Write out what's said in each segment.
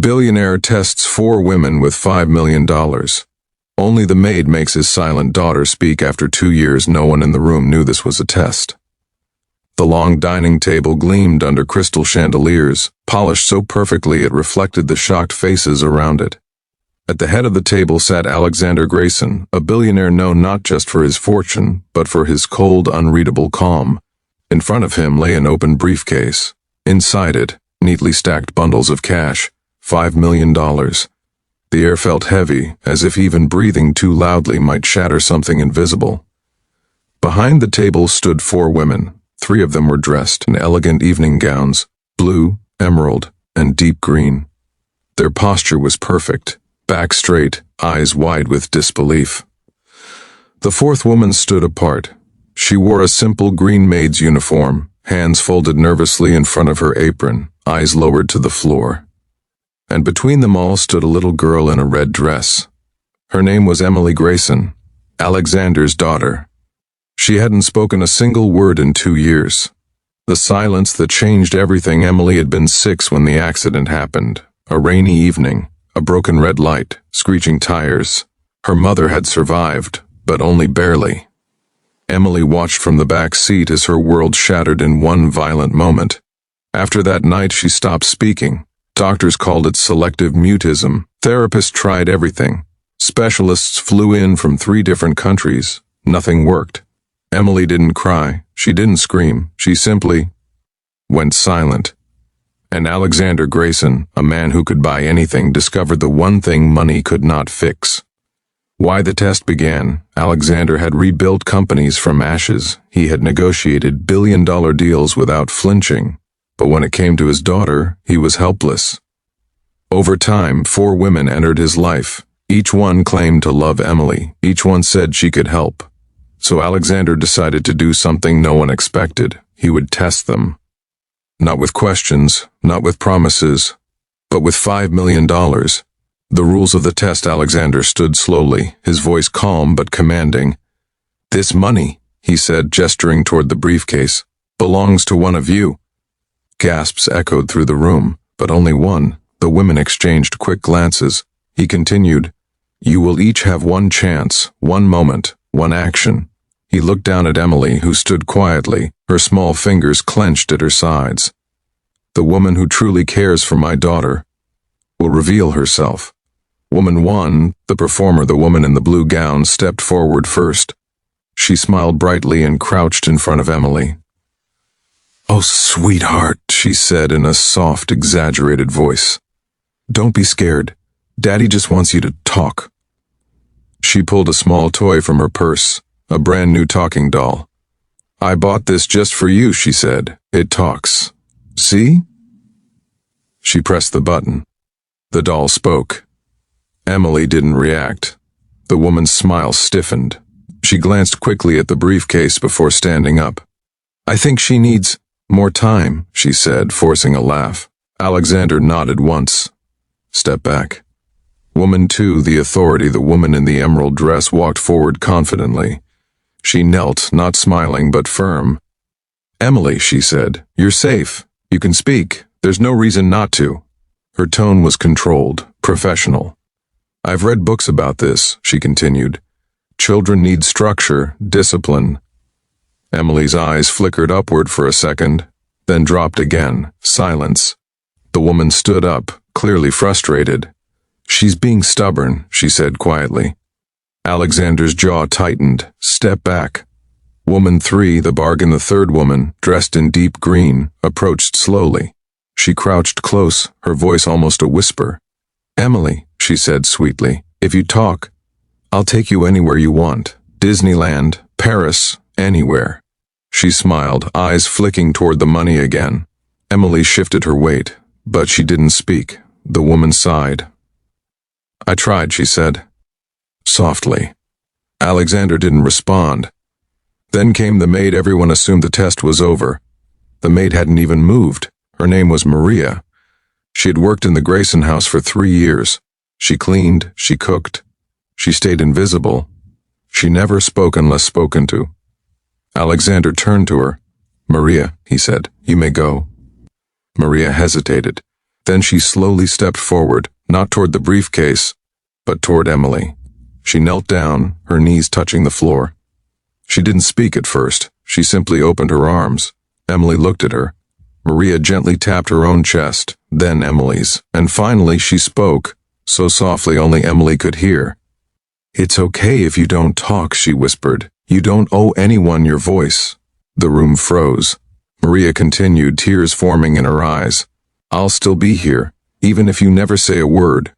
Billionaire tests 4 women with $5 million. Only the maid makes his silent daughter speak after 2 years. No one in the room knew this was a test. The long dining table gleamed under crystal chandeliers, polished so perfectly it reflected the shocked faces around it. At the head of the table sat Alexander Grayson, a billionaire known not just for his fortune, but for his cold, unreadable calm. In front of him lay an open briefcase. Inside it, neatly stacked bundles of cash, $5 million. The air felt heavy, as if even breathing too loudly might shatter something invisible. Behind the table stood 4 women. 3 of them were dressed in elegant evening gowns, blue, emerald, and deep green. Their posture was perfect, back straight, eyes wide with disbelief. The 4th woman stood apart. She wore a simple green maid's uniform, hands folded nervously in front of her apron, eyes lowered to the floor. And between them all stood a little girl in a red dress. Her name was Emily Grayson, Alexander's daughter. She hadn't spoken a single word in 2 years. The silence that changed everything. Emily had been 6 when the accident happened. A rainy evening, a broken red light, screeching tires. Her mother had survived, but only barely. Emily watched from the back seat as her world shattered in one violent moment. After that night, she stopped speaking. Doctors called it selective mutism. Therapists tried everything. Specialists flew in from 3 different countries. Nothing worked. Emily didn't cry. She didn't scream. She simply went silent. And Alexander Grayson, a man who could buy anything, discovered the one thing money could not fix. Why the test began. Alexander had rebuilt companies from ashes. He had negotiated billion-dollar deals without flinching. But when it came to his daughter, he was helpless. Over time, 4 women entered his life. Each one claimed to love Emily. Each one said she could help. So Alexander decided to do something no one expected. He would test them. Not with questions, not with promises, but with $5 million. The rules of the test. Alexander stood slowly, his voice calm but commanding. "This money," he said, gesturing toward the briefcase, "belongs to one of you." Gasps echoed through the room, but only one. The women exchanged quick glances. He continued, "You will each have one chance, one moment, one action." He looked down at Emily, who stood quietly, her small fingers clenched at her sides. "The woman who truly cares for my daughter will reveal herself." Woman 1, the performer, the woman in the blue gown, stepped forward first. She smiled brightly and crouched in front of Emily. "Oh, sweetheart," she said in a soft, exaggerated voice. "Don't be scared. Daddy just wants you to talk." She pulled a small toy from her purse, a brand new talking doll. "I bought this just for you," she said. "It talks. See?" She pressed the button. The doll spoke. Emily didn't react. The woman's smile stiffened. She glanced quickly at the briefcase before standing up. "I think she needs more time," she said, forcing a laugh. Alexander nodded once. "Step back." Woman 2, the authority, the woman in the emerald dress, walked forward confidently. She knelt, not smiling but firm. "Emily," she said, "you're safe. You can speak. There's no reason not to." Her tone was controlled, professional. "I've read books about this," she continued. "Children need structure, discipline." Emily's eyes flickered upward for a second, then dropped again. Silence. The woman stood up, clearly frustrated. "She's being stubborn," she said quietly. Alexander's jaw tightened. "Step back." Woman 3, the bargain, the 3rd woman, dressed in deep green, approached slowly. She crouched close, her voice almost a whisper. "Emily," she said sweetly, "if you talk, I'll take you anywhere you want. Disneyland, Paris, anywhere." She smiled, eyes flicking toward the money again. Emily shifted her weight, but she didn't speak. The woman sighed. "I tried," she said. Softly. Alexander didn't respond. Then came the maid. Everyone assumed the test was over. The maid hadn't even moved. Her name was Maria. She had worked in the Grayson house for 3 years. She cleaned, she cooked. She stayed invisible. She never spoke unless spoken to. Alexander turned to her. "Maria," he said, "you may go." Maria hesitated. Then she slowly stepped forward, not toward the briefcase, but toward Emily. She knelt down, her knees touching the floor. She didn't speak at first. She simply opened her arms. Emily looked at her. Maria gently tapped her own chest, then Emily's, and finally she spoke, so softly only Emily could hear. "It's okay if you don't talk," she whispered. "You don't owe anyone your voice." The room froze. Maria continued, tears forming in her eyes. "I'll still be here, even if you never say a word."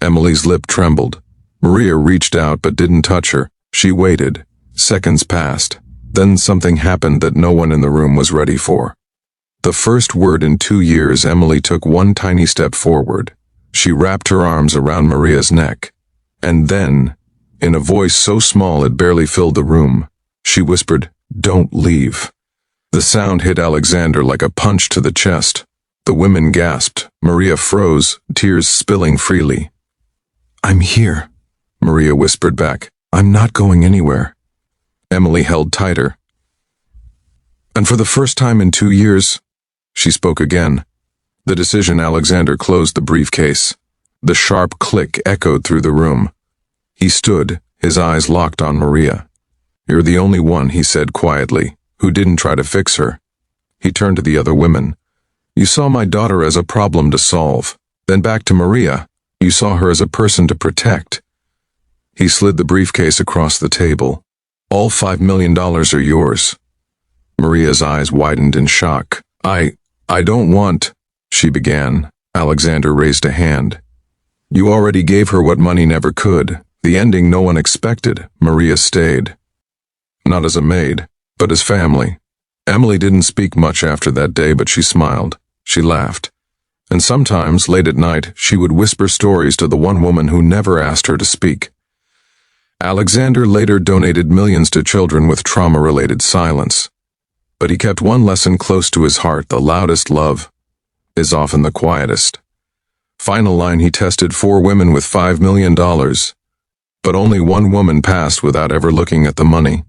Emily's lip trembled. Maria reached out but didn't touch her. She waited. Seconds passed. Then something happened that no one in the room was ready for. The first word in 2 years, Emily took one tiny step forward. She wrapped her arms around Maria's neck. And then, in a voice so small it barely filled the room, she whispered, "Don't leave." The sound hit Alexander like a punch to the chest. The women gasped. Maria froze, tears spilling freely. "I'm here," Maria whispered back. "I'm not going anywhere." Emily held tighter. "And for the first time in 2 years," she spoke again. The decision. Alexander closed the briefcase. The sharp click echoed through the room. He stood, his eyes locked on Maria. "You're the only one," he said quietly, "who didn't try to fix her." He turned to the other women. "You saw my daughter as a problem to solve. Then back to Maria. You saw her as a person to protect." He slid the briefcase across the table. "All $5 million are yours." Maria's eyes widened in shock. I don't want," she began. Alexander raised a hand. "You already gave her what money never could. The ending no one expected." Maria stayed. Not as a maid, but as family. Emily didn't speak much after that day, but she smiled. She laughed. And sometimes, late at night, she would whisper stories to the one woman who never asked her to speak. Alexander later donated millions to children with trauma-related silence. But he kept one lesson close to his heart: the loudest love is often the quietest. Final line: he tested 4 women with $5 million. But only one woman passed without ever looking at the money.